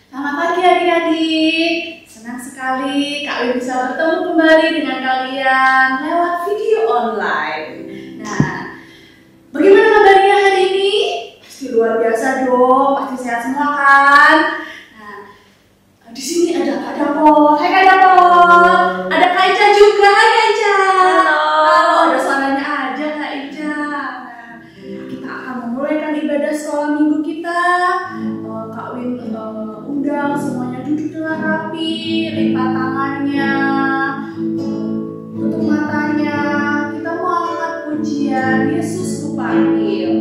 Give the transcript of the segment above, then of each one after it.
Selamat pagi adik-adik. Senang sekali Kak Win bisa bertemu kembali dengan kalian lewat video online. Nah, bagaimana kabarnya hari ini? Pasti luar biasa dong, pasti sehat semua kan? Nah, di sini ada Kak Dapot. Hai Kak Dapot. Ada Kak Ica juga. Hai Kak Ica. Halo, ada suaranya aja Kak Ica. Nah, kita akan memulaikan ibadah sekolah minggu kita. Kak Win undang semuanya duduk dengan rapi, lipat tangannya, tutup matanya. Kita mau angkat pujian Yesus Kupanggil.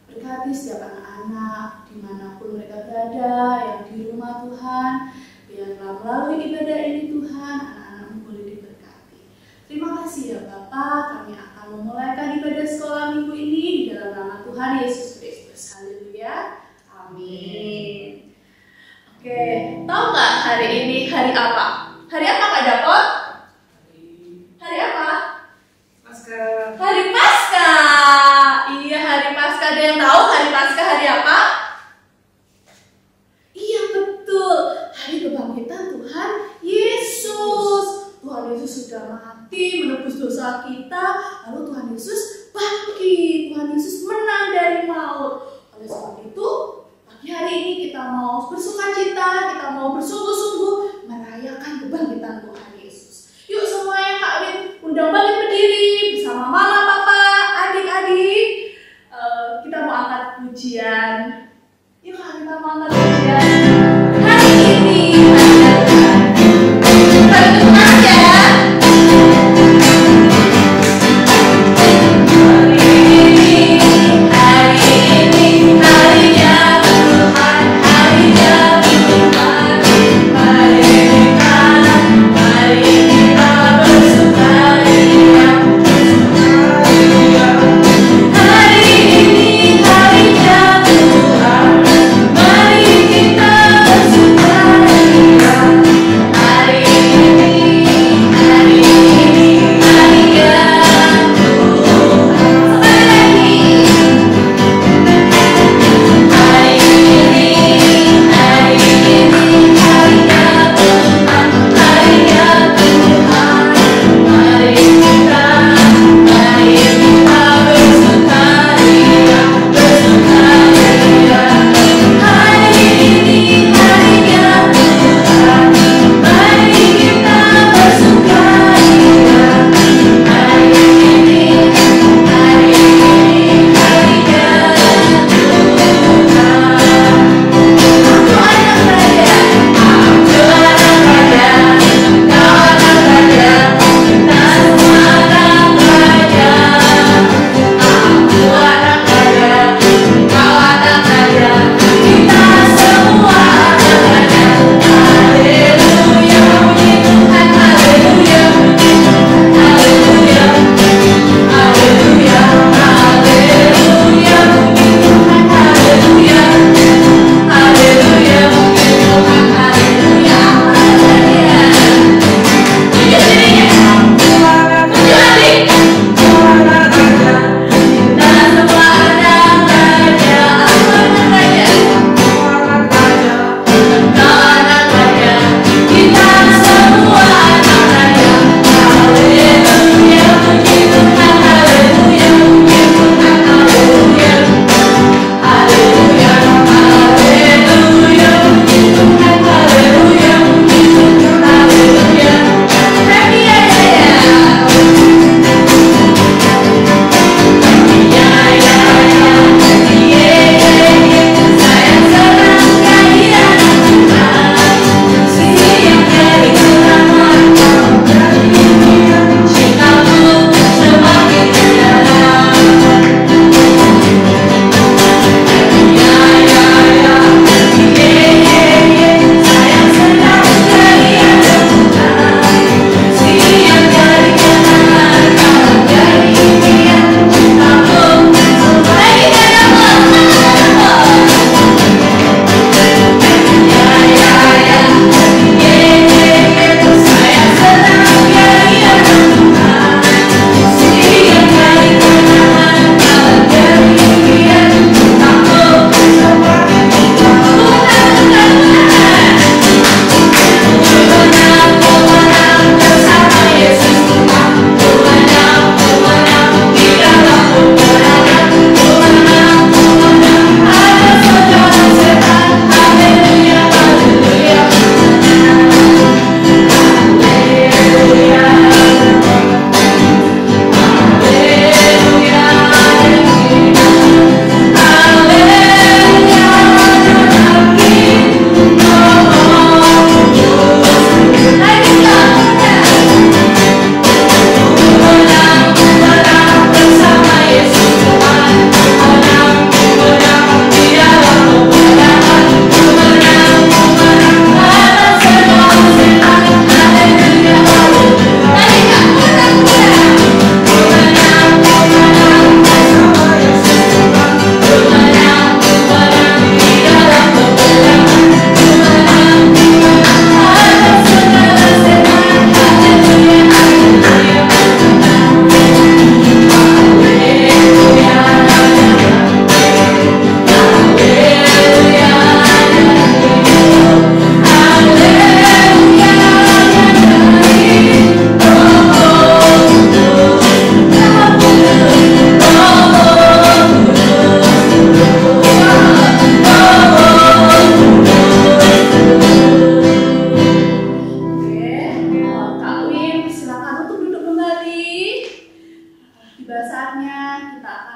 Berkati setiap anak-anak dimanapun mereka berada, yang di rumah Tuhan. Biarlah melalui ibadah ini Tuhan, anak-anakmu boleh diberkati. Terima kasih ya Bapak, kami akan memulaikan ibadah sekolah minggu ini di dalam nama Tuhan Yesus Kristus. Haleluya, amin. Oke, tahu nggak hari ini hari apa? Hari apa Kak Dapot? Hari apa? Paskah. Hari Paskah. Iya, hari Paskah. Ada yang tahu hari Paskah hari apa? Iya betul, hari kebangkitan Tuhan Yesus. Tuhan Yesus Yesus sudah mati menebus dosa kita, lalu Tuhan Yesus bangkit, Tuhan Yesus menang dari maut. Oleh sebab itu, pagi hari ini kita mau bersukacita, kita mau bersungguh-sungguh merayakan kebangkitan Tuhan Yesus. Yuk semuanya Kak Win undang bangkit berdiri bersama mama, papa, adik-adik. Kita mau angkat pujian. Yuk kita mau angkat pujian. Hari ini adalah hari Tuhan ya. Hari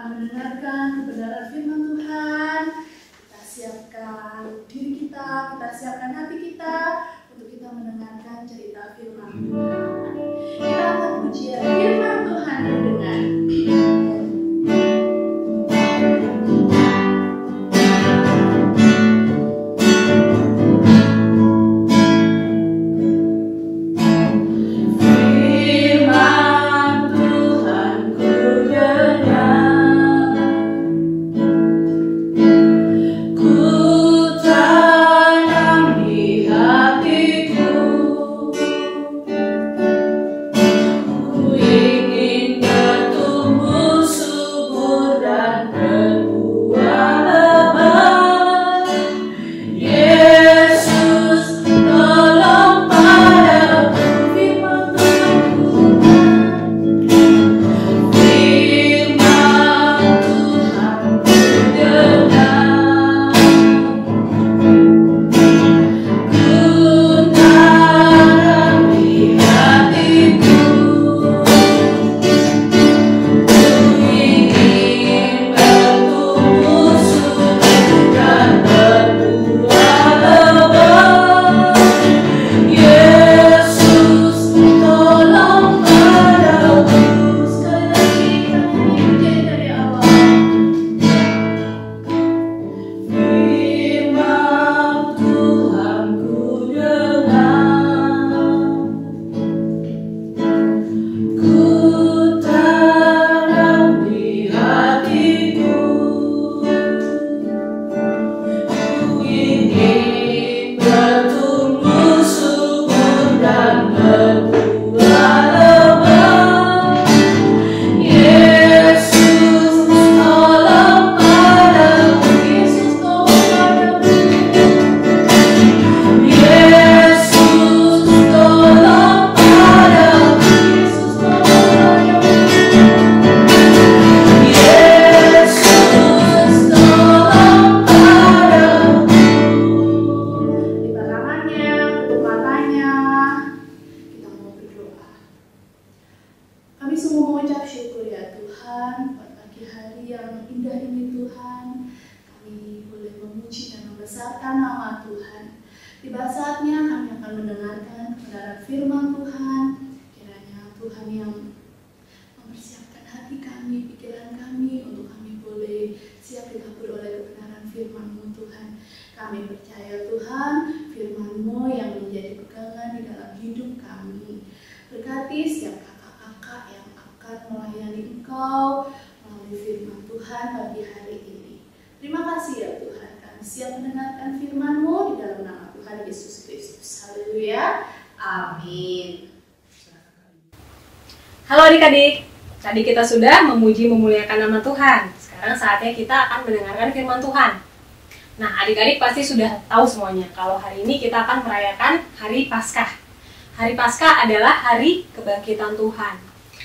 akan mendengarkan kebenaran firman Tuhan. Kita siapkan diri kita siapkan hati kita untuk kita mendengarkan cerita firman Tuhan. Kita akan pujian firman Tuhan dengan kami percaya Tuhan, firman-Mu yang menjadi pegangan di dalam hidup kami. Berkati setiap kakak-kakak yang akan melayani Engkau melalui firman Tuhan pagi hari ini. Terima kasih ya Tuhan, kami siap mendengarkan firman-Mu di dalam nama Tuhan Yesus Kristus. Haleluya, amin. Halo adik-adik, tadi kita sudah memuji memuliakan nama Tuhan. Sekarang saatnya kita akan mendengarkan firman Tuhan. Nah, adik-adik pasti sudah tahu semuanya kalau hari ini kita akan merayakan Hari Paskah. Hari Paskah adalah hari kebangkitan Tuhan.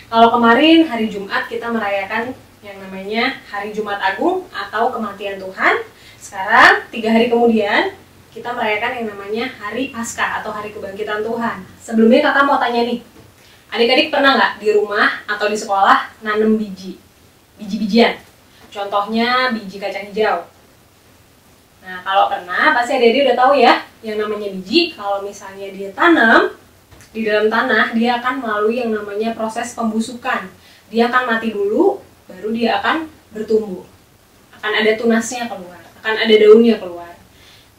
Kalau kemarin hari Jumat kita merayakan yang namanya Hari Jumat Agung atau kematian Tuhan. Sekarang 3 hari kemudian kita merayakan yang namanya Hari Paskah atau Hari Kebangkitan Tuhan. Sebelumnya kakak mau tanya nih, adik-adik pernah nggak di rumah atau di sekolah nanam biji-bijian? Contohnya biji kacang hijau. Nah, kalau pernah, pasti adik-adik udah tahu ya, yang namanya biji, kalau misalnya dia tanam di dalam tanah, dia akan melalui yang namanya proses pembusukan. Dia akan mati dulu, baru dia akan bertumbuh. Akan ada tunasnya keluar, akan ada daunnya keluar.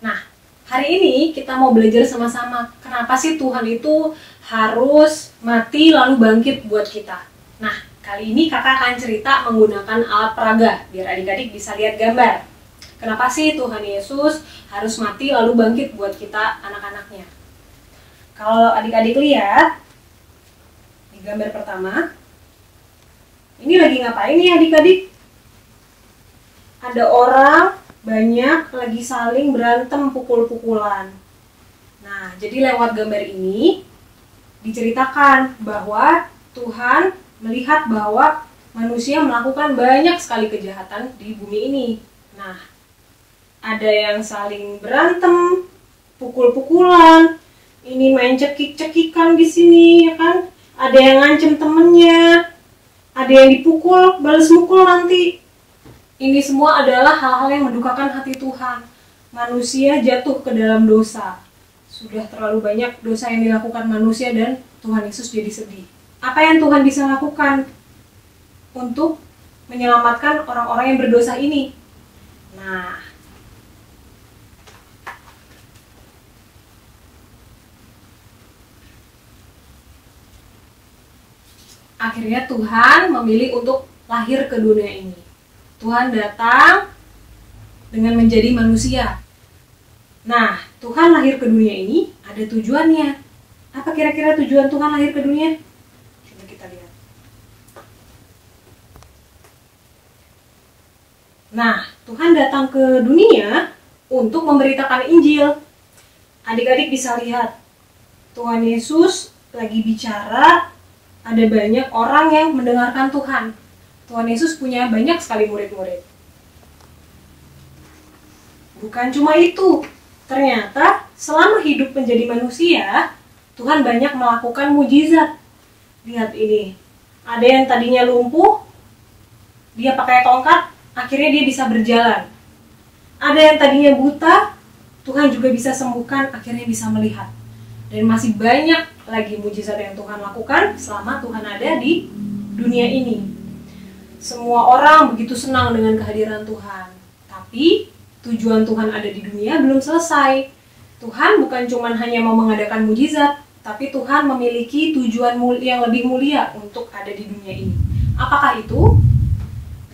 Nah, hari ini kita mau belajar sama-sama, kenapa sih Tuhan itu harus mati lalu bangkit buat kita. Nah, kali ini kakak akan cerita menggunakan alat peraga, biar adik-adik bisa lihat gambar. Kenapa sih Tuhan Yesus harus mati lalu bangkit buat kita anak-anaknya? Kalau adik-adik lihat di gambar pertama, ini lagi ngapain nih adik-adik? Ada orang banyak lagi saling berantem pukul-pukulan. Nah, jadi lewat gambar ini diceritakan bahwa Tuhan melihat bahwa manusia melakukan banyak sekali kejahatan di bumi ini. Nah, ada yang saling berantem, pukul-pukulan, ini main cekik-cekikan di sini, ya kan? Ada yang ngancem temennya, ada yang dipukul, balas mukul nanti. Ini semua adalah hal-hal yang mendukakan hati Tuhan. Manusia jatuh ke dalam dosa. Sudah terlalu banyak dosa yang dilakukan manusia dan Tuhan Yesus jadi sedih. Apa yang Tuhan bisa lakukan untuk menyelamatkan orang-orang yang berdosa ini? Nah, akhirnya Tuhan memilih untuk lahir ke dunia ini. Tuhan datang dengan menjadi manusia. Nah, Tuhan lahir ke dunia ini ada tujuannya. Apa kira-kira tujuan Tuhan lahir ke dunia? Coba kita lihat. Nah, Tuhan datang ke dunia untuk memberitakan Injil. Adik-adik bisa lihat, Tuhan Yesus lagi bicara, ada banyak orang yang mendengarkan Tuhan. Tuhan Yesus punya banyak sekali murid-murid. Bukan cuma itu, ternyata selama hidup menjadi manusia, Tuhan banyak melakukan mujizat. Lihat ini, ada yang tadinya lumpuh, dia pakai tongkat, akhirnya dia bisa berjalan. Ada yang tadinya buta, Tuhan juga bisa sembuhkan, akhirnya bisa melihat. Dan masih banyak lagi mujizat yang Tuhan lakukan selama Tuhan ada di dunia ini. Semua orang begitu senang dengan kehadiran Tuhan. Tapi tujuan Tuhan ada di dunia belum selesai. Tuhan bukan cuma hanya mau mengadakan mujizat, tapi Tuhan memiliki tujuan yang lebih mulia untuk ada di dunia ini. Apakah itu?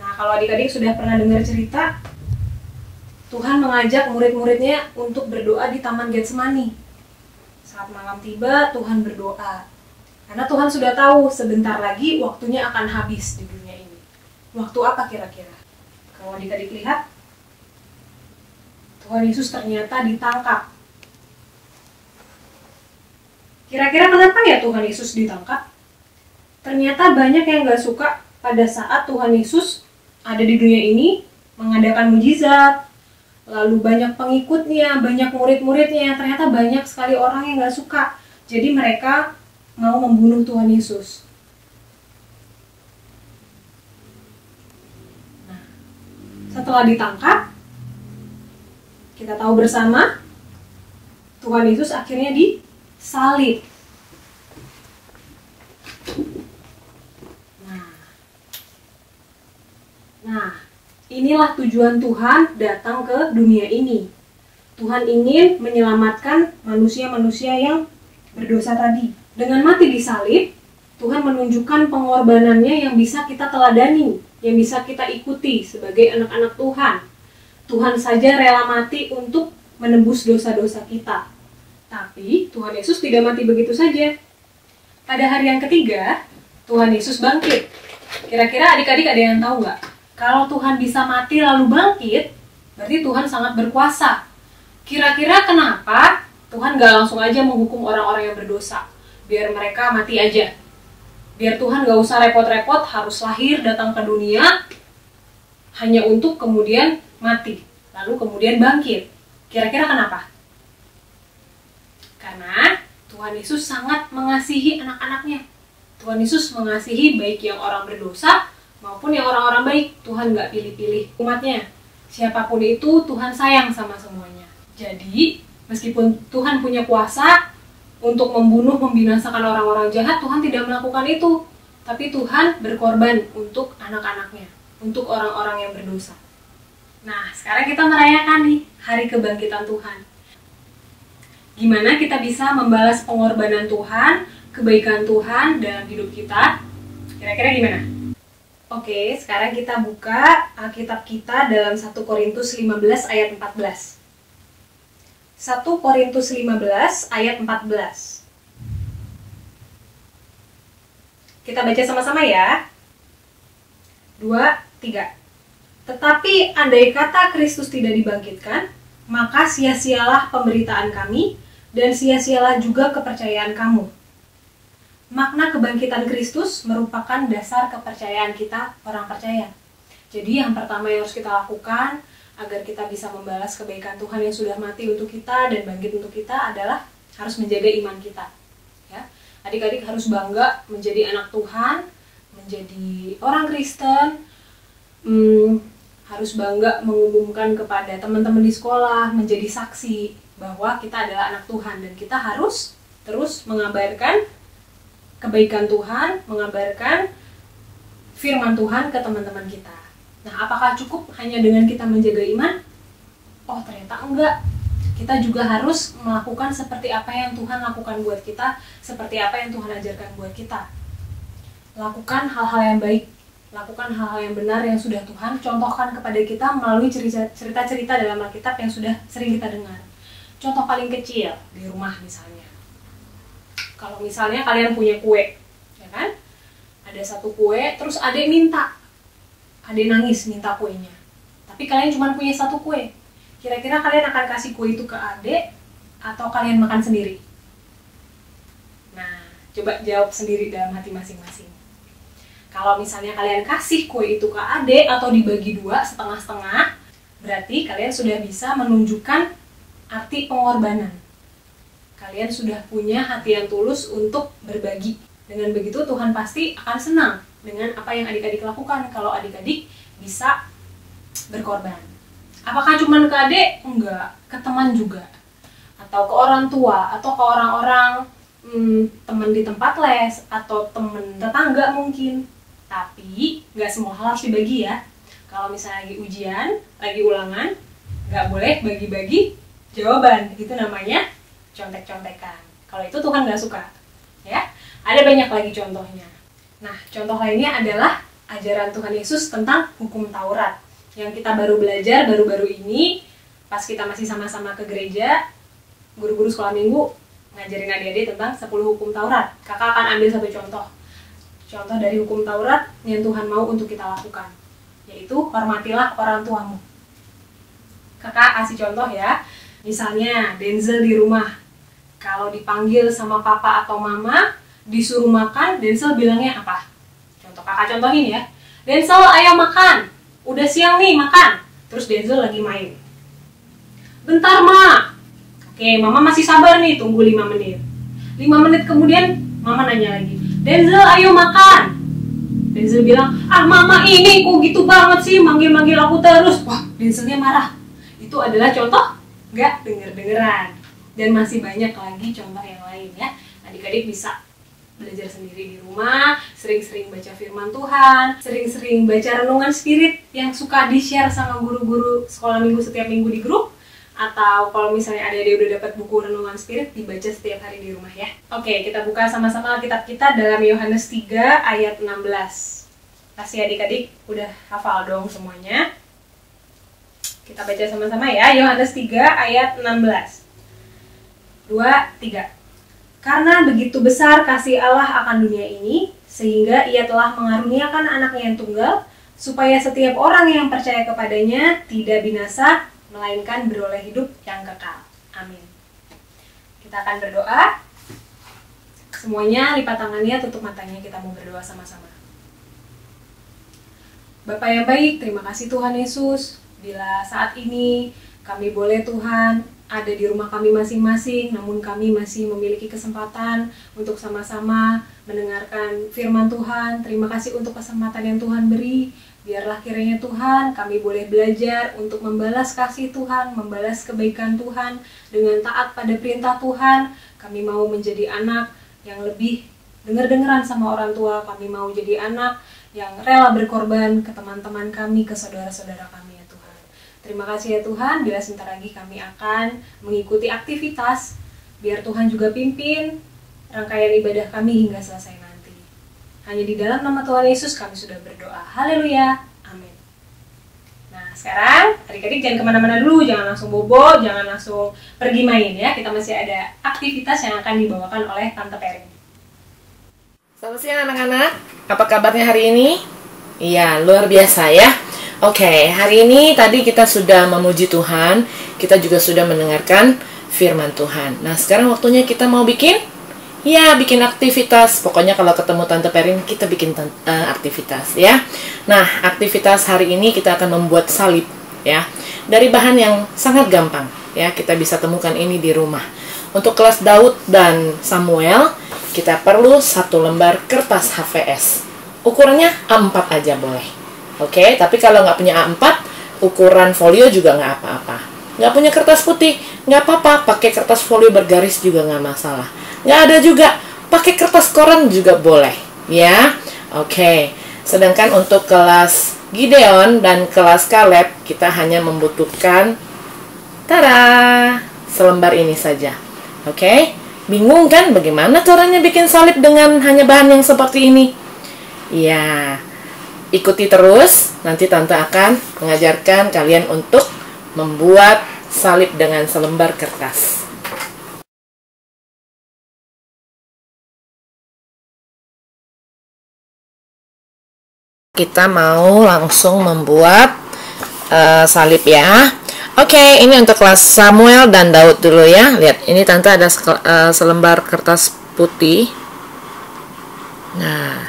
Nah, kalau adik-adik sudah pernah dengar cerita, Tuhan mengajak murid-muridnya untuk berdoa di Taman Getsemani. Saat malam tiba, Tuhan berdoa. Karena Tuhan sudah tahu sebentar lagi waktunya akan habis di dunia ini. Waktu apa kira-kira? Kalau adik-adik lihat, Tuhan Yesus ternyata ditangkap. Kira-kira kenapa ya Tuhan Yesus ditangkap? Ternyata banyak yang gak suka pada saat Tuhan Yesus ada di dunia ini mengadakan mujizat. Lalu banyak pengikutnya, banyak murid-muridnya. Ternyata banyak sekali orang yang gak suka. Jadi mereka mau membunuh Tuhan Yesus. Nah, setelah ditangkap, kita tahu bersama, Tuhan Yesus akhirnya disalib. Nah, inilah tujuan Tuhan datang ke dunia ini. Tuhan ingin menyelamatkan manusia-manusia yang berdosa tadi. Dengan mati disalib, Tuhan menunjukkan pengorbanannya yang bisa kita teladani, yang bisa kita ikuti sebagai anak-anak Tuhan. Tuhan saja rela mati untuk menebus dosa-dosa kita. Tapi Tuhan Yesus tidak mati begitu saja. Pada hari yang ketiga, Tuhan Yesus bangkit. Kira-kira adik-adik ada yang tahu nggak? Kalau Tuhan bisa mati lalu bangkit, berarti Tuhan sangat berkuasa. Kira-kira kenapa Tuhan gak langsung aja menghukum orang-orang yang berdosa? Biar mereka mati aja. Biar Tuhan gak usah repot-repot harus lahir datang ke dunia hanya untuk kemudian mati, lalu kemudian bangkit. Kira-kira kenapa? Karena Tuhan Yesus sangat mengasihi anak-anaknya. Tuhan Yesus mengasihi baik yang orang berdosa maupun yang orang-orang baik. Tuhan gak pilih-pilih umatnya. Siapapun itu Tuhan sayang sama semuanya. Jadi meskipun Tuhan punya kuasa untuk membunuh, membinasakan orang-orang jahat, Tuhan tidak melakukan itu. Tapi Tuhan berkorban untuk anak-anaknya, untuk orang-orang yang berdosa. Nah, sekarang kita merayakan nih hari kebangkitan Tuhan. Gimana kita bisa membalas pengorbanan Tuhan, kebaikan Tuhan dalam hidup kita? Kira-kira gimana? Oke, sekarang kita buka Alkitab kita dalam 1 Korintus 15 ayat 14. 1 Korintus 15 ayat 14. Kita baca sama-sama ya. 2, 3. Tetapi andai kata Kristus tidak dibangkitkan, maka sia-sialah pemberitaan kami dan sia-sialah juga kepercayaan kamu. Makna kebangkitan Kristus merupakan dasar kepercayaan kita orang percaya. Jadi yang pertama yang harus kita lakukan agar kita bisa membalas kebaikan Tuhan yang sudah mati untuk kita dan bangkit untuk kita adalah harus menjaga iman kita. Ya, adik-adik harus bangga menjadi anak Tuhan, menjadi orang Kristen. harus bangga mengumumkan kepada teman-teman di sekolah, menjadi saksi bahwa kita adalah anak Tuhan, dan kita harus terus mengabarkan kebaikan Tuhan, mengabarkan firman Tuhan ke teman-teman kita. Nah, apakah cukup hanya dengan kita menjaga iman? Oh, ternyata enggak. Kita juga harus melakukan seperti apa yang Tuhan lakukan buat kita, seperti apa yang Tuhan ajarkan buat kita. Lakukan hal-hal yang baik, lakukan hal-hal yang benar yang sudah Tuhan contohkan kepada kita melalui cerita-cerita dalam Alkitab yang sudah sering kita dengar. Contoh paling kecil, di rumah misalnya. Kalau misalnya kalian punya kue, ya kan? Ada satu kue, terus adek minta. Adek nangis minta kuenya. Tapi kalian cuma punya satu kue. Kira-kira kalian akan kasih kue itu ke adek atau kalian makan sendiri? Nah, coba jawab sendiri dalam hati masing-masing. Kalau misalnya kalian kasih kue itu ke adek atau dibagi dua setengah-setengah, berarti kalian sudah bisa menunjukkan arti pengorbanan. Kalian sudah punya hati yang tulus untuk berbagi. Dengan begitu Tuhan pasti akan senang dengan apa yang adik-adik lakukan kalau adik-adik bisa berkorban. Apakah cuma ke adik? Enggak, ke teman juga. Atau ke orang tua, atau ke orang-orang teman di tempat les, atau teman tetangga mungkin. Tapi nggak semua hal harus dibagi ya. Kalau misalnya lagi ujian, lagi ulangan, nggak boleh bagi-bagi jawaban. Itu namanya contek-contekan. Kalau itu Tuhan nggak suka. Ya, ada banyak lagi contohnya. Nah, contoh lainnya adalah ajaran Tuhan Yesus tentang hukum Taurat. Yang kita baru belajar baru-baru ini, pas kita masih sama-sama ke gereja, guru-guru sekolah minggu ngajarin adik-adik tentang 10 hukum Taurat. Kakak akan ambil satu contoh. Contoh dari hukum Taurat yang Tuhan mau untuk kita lakukan, yaitu hormatilah orang tuamu. Kakak kasih contoh ya. Misalnya Denzel di rumah, kalau dipanggil sama papa atau mama, disuruh makan, Denzel bilangnya apa? Contoh kakak contohin ya. Denzel, ayo makan. Udah siang nih, makan. Terus Denzel lagi main. Bentar, Ma. Oke, Mama masih sabar nih, tunggu 5 menit. 5 menit kemudian, Mama nanya lagi. Denzel, ayo makan. Denzel bilang, ah Mama ini kok gitu banget sih, manggil-manggil aku terus. Wah, Denzelnya marah. Itu adalah contoh nggak denger-dengeran. Dan masih banyak lagi contoh yang lain ya. Adik-adik bisa belajar sendiri di rumah, sering-sering baca firman Tuhan, sering-sering baca renungan spirit yang suka di-share sama guru-guru sekolah minggu setiap minggu di grup, atau kalau misalnya adik-adik udah dapat buku renungan spirit, dibaca setiap hari di rumah ya. Oke, kita buka sama-sama Alkitab kita dalam Yohanes 3 ayat 16. Pasti adik-adik udah hafal dong semuanya. Kita baca sama-sama ya, Yohanes 3 ayat 16. 2, 3. Karena begitu besar kasih Allah akan dunia ini, sehingga ia telah mengaruniakan anaknya yang tunggal, supaya setiap orang yang percaya kepadanya tidak binasa, melainkan beroleh hidup yang kekal. Amin. Kita akan berdoa. Semuanya lipat tangannya, tutup matanya, kita mau berdoa sama-sama. Bapa yang baik, terima kasih Tuhan Yesus, bila saat ini kami boleh Tuhan ada di rumah kami masing-masing, namun kami masih memiliki kesempatan untuk sama-sama mendengarkan firman Tuhan. Terima kasih untuk kesempatan yang Tuhan beri. Biarlah kiranya Tuhan kami boleh belajar untuk membalas kasih Tuhan, membalas kebaikan Tuhan dengan taat pada perintah Tuhan. Kami mau menjadi anak yang lebih dengar-dengaran sama orang tua. Kami mau jadi anak yang rela berkorban ke teman-teman kami, ke saudara-saudara kami. Terima kasih ya Tuhan, bila sebentar lagi kami akan mengikuti aktivitas, biar Tuhan juga pimpin rangkaian ibadah kami hingga selesai nanti. Hanya di dalam nama Tuhan Yesus kami sudah berdoa. Haleluya, amin. Nah sekarang adik-adik jangan kemana-mana dulu, jangan langsung bobo, jangan langsung pergi main ya. Kita masih ada aktivitas yang akan dibawakan oleh Tante Pering. Selamat siang anak-anak, apa kabarnya hari ini? Iya, luar biasa ya. Oke, hari ini tadi kita sudah memuji Tuhan, kita juga sudah mendengarkan firman Tuhan. Nah, sekarang waktunya kita mau bikin aktivitas. Pokoknya kalau ketemu Tante Perin, kita bikin aktivitas ya. Nah, aktivitas hari ini kita akan membuat salib ya. Dari bahan yang sangat gampang ya, kita bisa temukan ini di rumah. Untuk kelas Daud dan Samuel, kita perlu 1 lembar kertas HVS. Ukurannya A4 aja boleh. Oke, tapi kalau nggak punya A4, ukuran folio juga nggak apa-apa. Nggak punya kertas putih, nggak apa-apa, pakai kertas folio bergaris juga nggak masalah. Nggak ada juga, pakai kertas koran juga boleh, ya. Oke, sedangkan untuk kelas Gideon dan kelas Caleb, kita hanya membutuhkan, tada, selembar ini saja. Oke, bingung kan bagaimana caranya bikin salib dengan hanya bahan yang seperti ini? Ya, ikuti terus, nanti Tante akan mengajarkan kalian untuk membuat salib dengan selembar kertas. Kita mau langsung membuat salib ya. Oke, ini untuk kelas Samuel dan Daud dulu ya. Lihat, ini Tante ada selembar kertas putih. Nah,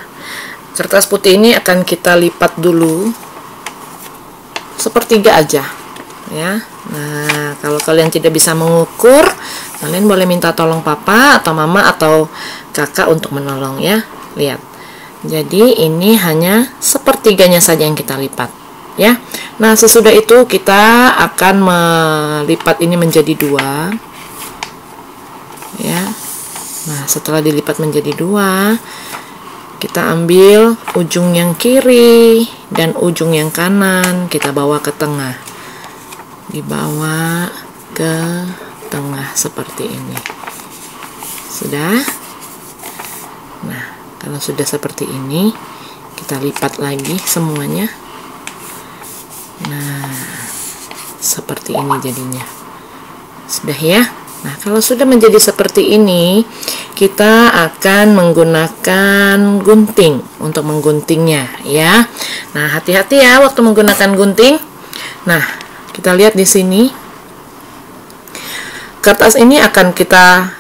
kertas putih ini akan kita lipat dulu sepertiga aja ya. Nah, kalau kalian tidak bisa mengukur, kalian boleh minta tolong papa atau mama atau kakak untuk menolong ya. Lihat, jadi ini hanya sepertiganya saja yang kita lipat ya. Nah, sesudah itu kita akan melipat ini menjadi 2 ya. Nah, setelah dilipat menjadi 2, kita ambil ujung yang kiri dan ujung yang kanan, kita bawa ke tengah, dibawa ke tengah seperti ini. Sudah? Nah, kalau sudah seperti ini, kita lipat lagi semuanya. Nah, seperti ini jadinya. Sudah ya? Nah, kalau sudah menjadi seperti ini, kita akan menggunakan gunting untuk mengguntingnya ya. Nah, hati-hati ya waktu menggunakan gunting. Nah, kita lihat di sini. Kertas ini akan kita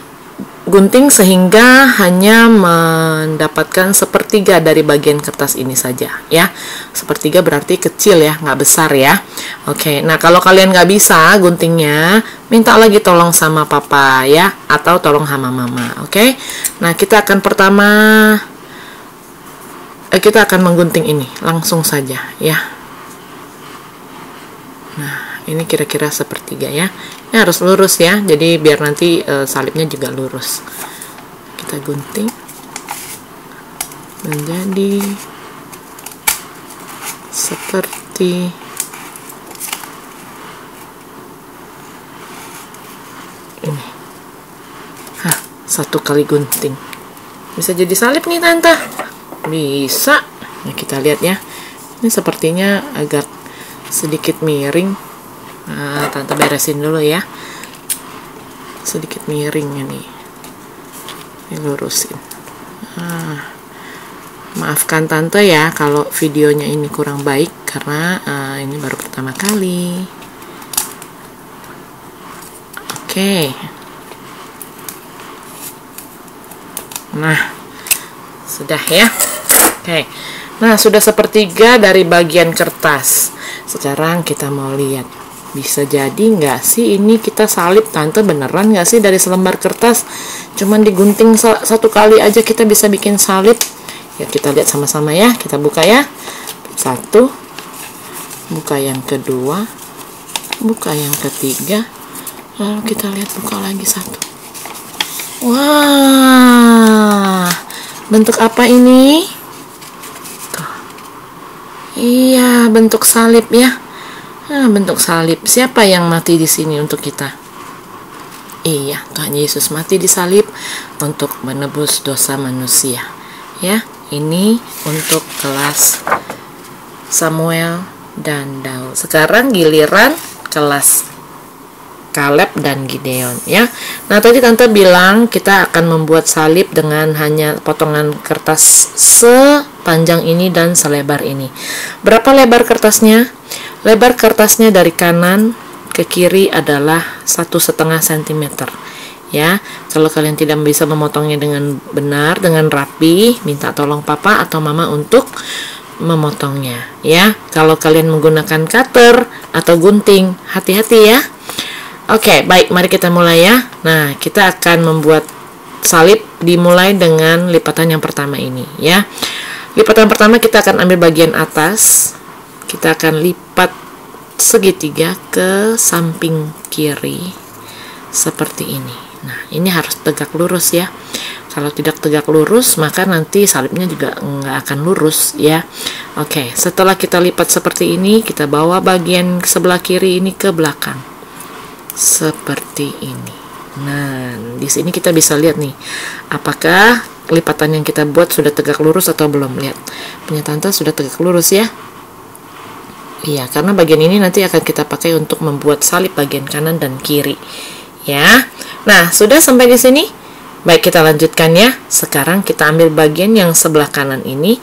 gunting sehingga hanya mendapatkan sepertiga dari bagian kertas ini saja ya. Sepertiga berarti kecil ya, nggak besar ya. Oke, nah kalau kalian nggak bisa guntingnya, minta lagi tolong sama papa ya, atau tolong sama mama. Oke, nah kita akan kita akan menggunting ini langsung saja ya. Nah, ini kira-kira sepertiga ya. Ini harus lurus ya, jadi biar nanti salibnya juga lurus. Kita gunting menjadi seperti ini. Satu kali gunting bisa jadi salib nih Tante. Bisa. Nah, kita lihat ya. Ini sepertinya agak sedikit miring. Nah, Tante beresin dulu ya. Sedikit miring ini. Ini lurusin. Maafkan Tante ya kalau videonya ini kurang baik karena ini baru pertama kali. Oke. Nah, sudah ya. Oke. Nah, sudah sepertiga dari bagian kertas. Sekarang kita mau lihat, bisa jadi nggak sih ini kita salib Tante, beneran nggak sih dari selembar kertas cuman digunting satu kali aja kita bisa bikin salib? Ya, kita lihat sama-sama ya. Kita buka ya. Satu, buka yang kedua, buka yang ketiga, lalu kita lihat buka lagi satu. Wah, bentuk apa ini? Tuh. Iya, bentuk salib ya. Nah, bentuk salib. Siapa yang mati di sini untuk kita? Iya, Tuhan Yesus mati di salib untuk menebus dosa manusia. Ya, ini untuk kelas Samuel dan Daud. Sekarang giliran kelas Caleb dan Gideon ya. Nah, tadi Tante bilang kita akan membuat salib dengan hanya potongan kertas sepanjang ini dan selebar ini. Berapa lebar kertasnya? Lebar kertasnya dari kanan ke kiri adalah 1,5 cm ya. Kalau kalian tidak bisa memotongnya dengan benar, dengan rapi, minta tolong papa atau mama untuk memotongnya ya. Kalau kalian menggunakan cutter atau gunting, hati-hati ya. Oke, baik, mari kita mulai ya. Nah, kita akan membuat salib dimulai dengan lipatan yang pertama ini ya. Lipatan pertama kita akan ambil bagian atas. Kita akan lipat segitiga ke samping kiri seperti ini. Nah, ini harus tegak lurus ya. Kalau tidak tegak lurus, maka nanti salibnya juga nggak akan lurus ya. Oke, setelah kita lipat seperti ini, kita bawa bagian sebelah kiri ini ke belakang. Seperti ini. Nah, di sini kita bisa lihat nih, apakah lipatan yang kita buat sudah tegak lurus atau belum. Lihat, punya tante sudah tegak lurus ya. Iya, karena bagian ini nanti akan kita pakai untuk membuat salib bagian kanan dan kiri. Ya. Nah, sudah sampai di sini. Baik, kita lanjutkan ya. Sekarang kita ambil bagian yang sebelah kanan ini,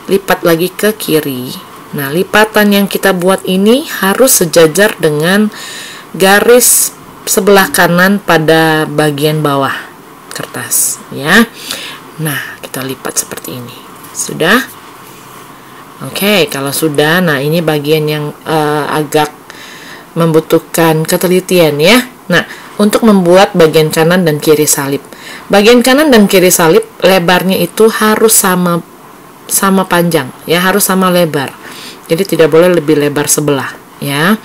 lipat lagi ke kiri. Nah, lipatan yang kita buat ini harus sejajar dengan garis sebelah kanan pada bagian bawah kertas ya. Nah, kita lipat seperti ini. Sudah? Oke, kalau sudah, nah ini bagian yang agak membutuhkan ketelitian ya. Nah, untuk membuat bagian kanan dan kiri salib. Bagian kanan dan kiri salib lebarnya itu harus sama panjang ya, harus sama lebar. Jadi tidak boleh lebih lebar sebelah ya.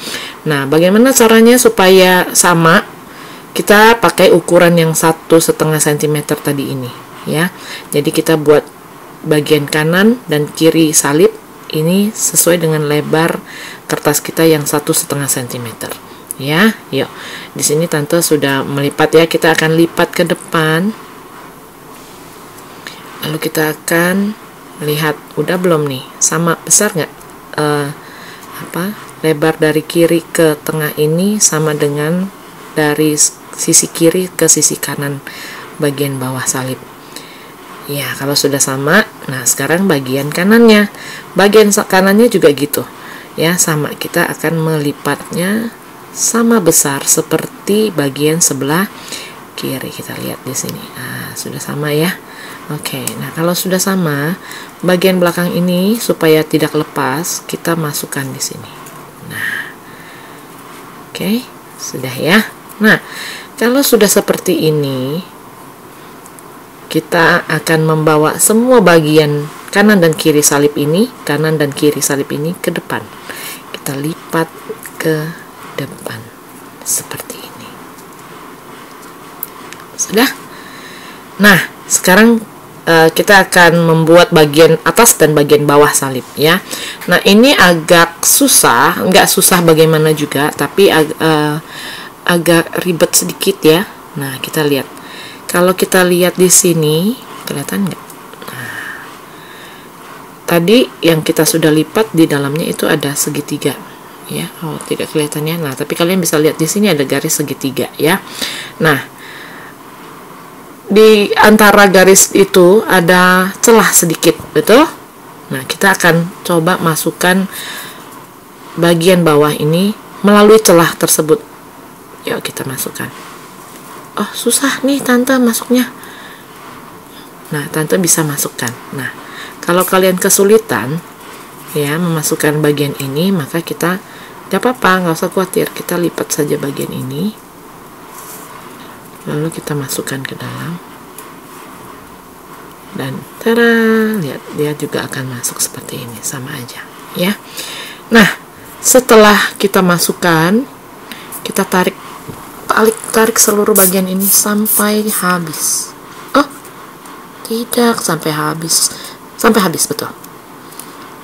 Nah, bagaimana caranya supaya sama? Kita pakai ukuran yang 1,5 cm tadi ini ya. Jadi kita buat bagian kanan dan kiri salib ini sesuai dengan lebar kertas kita yang 1,5 cm. Ya, yuk. Di sini tante sudah melipat ya. Kita akan lipat ke depan. Lalu kita akan lihat udah belum nih? Sama besar nggak? Lebar dari kiri ke tengah ini sama dengan dari sisi kiri ke sisi kanan bagian bawah salib. Ya, kalau sudah sama, nah sekarang bagian kanannya. Bagian kanannya juga gitu. Ya, sama. Kita akan melipatnya sama besar seperti bagian sebelah kiri. Kita lihat di sini. Nah, sudah sama ya. Oke, nah kalau sudah sama, bagian belakang ini supaya tidak lepas, kita masukkan di sini. Nah, oke, sudah ya. Nah, kalau sudah seperti ini, kita akan membawa semua bagian kanan dan kiri salib ini, ke depan. Kita lipat ke depan seperti ini. Sudah? Nah, sekarang kita akan membuat bagian atas dan bagian bawah salib ya. Nah, ini agak susah, nggak susah bagaimana juga, tapi agak ribet sedikit ya. Nah, kita lihat. Kalau kita lihat di sini, kelihatan nggak? Nah, tadi yang kita sudah lipat di dalamnya itu ada segitiga ya. Oh, tidak kelihatannya. Nah, tapi kalian bisa lihat di sini ada garis segitiga ya. Nah, di antara garis itu ada celah sedikit, betul? Nah, kita akan coba masukkan bagian bawah ini melalui celah tersebut. Yuk kita masukkan. Oh, susah nih tante masuknya. Nah, tante bisa masukkan. Nah, kalau kalian kesulitan ya memasukkan bagian ini, maka kita tidak apa-apa, nggak usah khawatir. Kita lipat saja bagian ini. Lalu kita masukkan ke dalam. Dan tada, lihat dia juga akan masuk seperti ini, sama aja ya. Nah, setelah kita masukkan, kita tarik seluruh bagian ini sampai habis. Oh, tidak sampai habis betul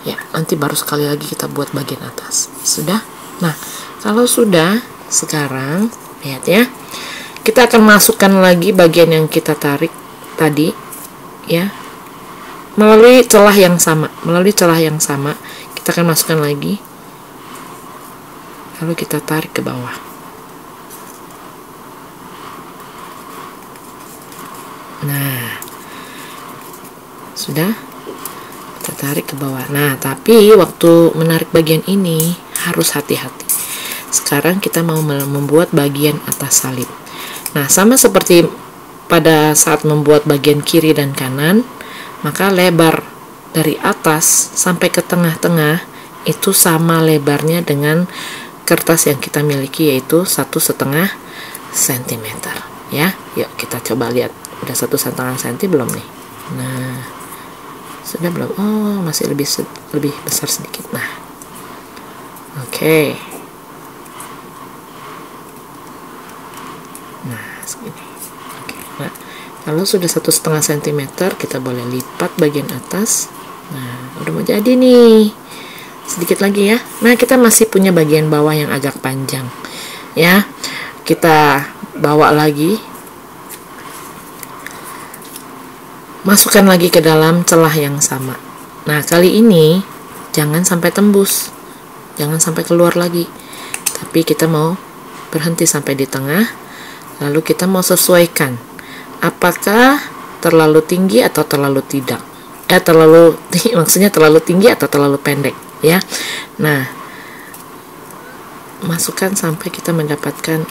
ya. Nanti baru sekali lagi kita buat bagian atas. Sudah? Nah, kalau sudah, sekarang lihat ya, kita akan masukkan lagi bagian yang kita tarik tadi ya, melalui celah yang sama, kita akan masukkan lagi, lalu kita tarik ke bawah. Nah, sudah, kita tarik ke bawah. Nah, tapi waktu menarik bagian ini harus hati-hati. Sekarang kita mau membuat bagian atas salib. Nah, sama seperti pada saat membuat bagian kiri dan kanan, maka lebar dari atas sampai ke tengah-tengah itu sama lebarnya dengan kertas yang kita miliki, yaitu 1,5 cm ya. Yuk kita coba lihat, udah 1,5 cm belum nih? Nah, sudah belum? Oh, masih lebih besar sedikit. Nah, oke. segini. Oke. Nah, kalau sudah 1,5 cm, kita boleh lipat bagian atas. Nah, udah mau jadi nih. Sedikit lagi ya. Nah, kita masih punya bagian bawah yang agak panjang. Ya. Kita bawa lagi. Masukkan lagi ke dalam celah yang sama. Nah, kali ini jangan sampai tembus. Jangan sampai keluar lagi. Tapi kita mau berhenti sampai di tengah. Lalu kita mau sesuaikan. Apakah terlalu tinggi atau terlalu tidak? Maksudnya terlalu tinggi atau terlalu pendek, ya. Nah, masukkan sampai kita mendapatkan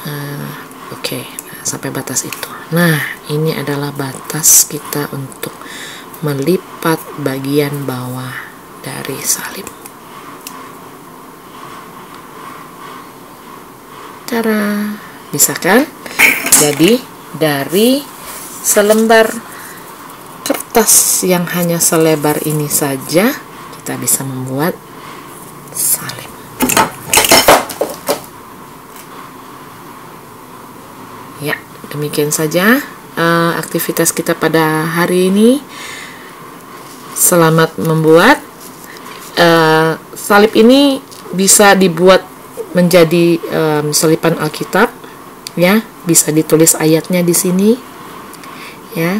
oke, sampai batas itu. Nah, ini adalah batas kita untuk melipat bagian bawah dari salib. Cara, bisa kan? Jadi dari selembar kertas yang hanya selebar ini saja, kita bisa membuat salib. Ya, demikian saja aktivitas kita pada hari ini. Selamat membuat. Salib ini bisa dibuat menjadi selipan Alkitab, ya. Bisa ditulis ayatnya di sini, ya.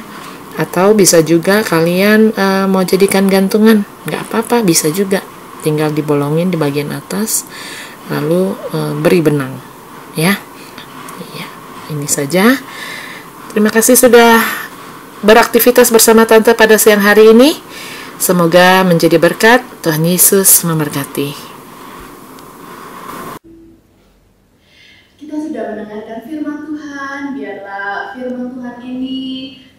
Atau bisa juga kalian mau jadikan gantungan, nggak apa-apa, bisa juga. Tinggal dibolongin di bagian atas, lalu beri benang, ya. Ya, ini saja. Terima kasih sudah beraktivitas bersama Tante pada siang hari ini. Semoga menjadi berkat. Tuhan Yesus memberkati. Kita sudah mendengarkan firman Tuhan. Biarlah firman Tuhan ini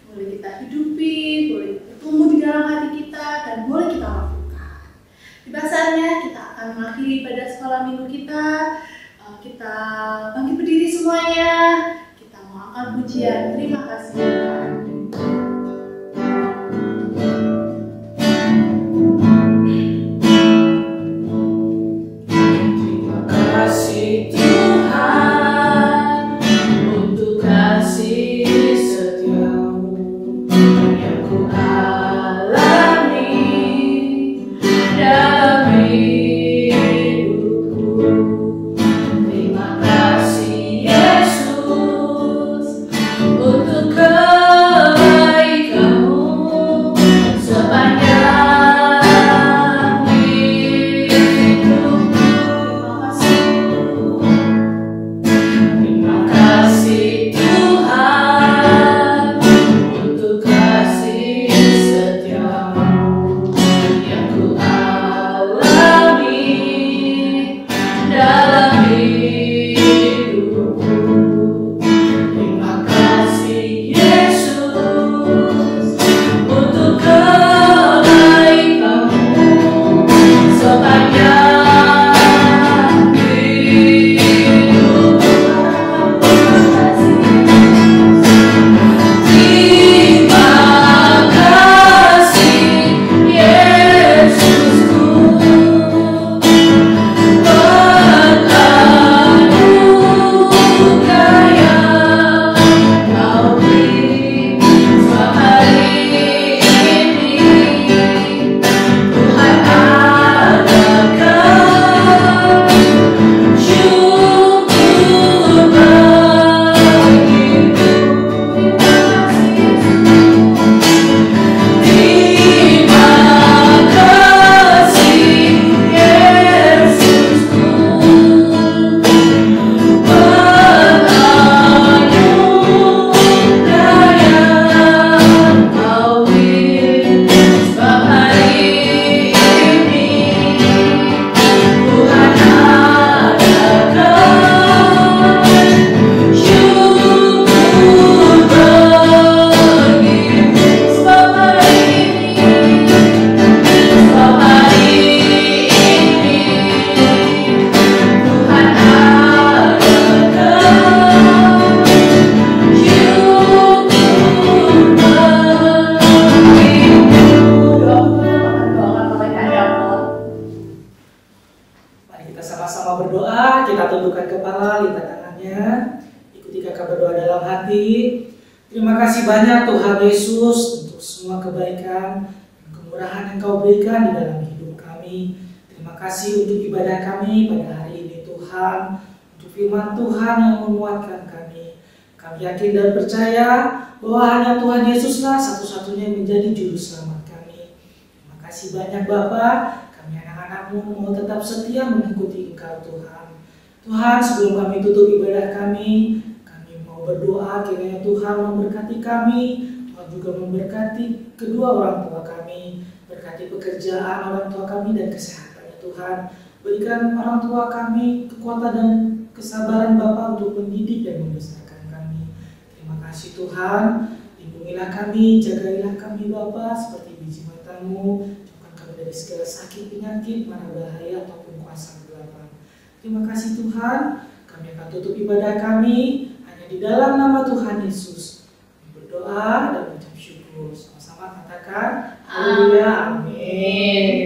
boleh kita hidupi, boleh tumbuh di dalam hati kita, dan boleh kita lakukan. Di dasarnya kita akan mengakhiri pada sekolah minggu kita. Kita bangkit berdiri semuanya. Kita mau angkat pujian. Terima kasih Tuhan. Untuk banyak Tuhan Yesus untuk semua kebaikan dan kemurahan yang Kau berikan di dalam hidup kami. Terima kasih untuk ibadah kami pada hari ini Tuhan, untuk firman Tuhan yang menguatkan kami. Kami yakin dan percaya bahwa hanya Tuhan Yesuslah satu-satunya yang menjadi juru selamat kami. Terima kasih banyak Bapa, kami anak-anak-Mu mau tetap setia mengikuti Engkau Tuhan. Tuhan, sebelum kami tutup ibadah kami mau berdoa kiranya Tuhan memberkati kami, Tuhan juga memberkati kedua orang tua kami, berkati pekerjaan orang tua kami dan kesehatannya Tuhan. Berikan orang tua kami kekuatan dan kesabaran Bapa untuk mendidik dan membesarkan kami. Terima kasih Tuhan, lindungilah kami, jagailah kami Bapa seperti biji mata-Mu, jauhkan kami dari segala sakit, penyakit, mara bahaya ataupun kuasa kegelapan. Terima kasih Tuhan, kami akan tutup ibadah kami hanya di dalam nama Tuhan Yesus. Berdoa dan mengucap syukur. Sama-sama katakan, Haleluya, amin.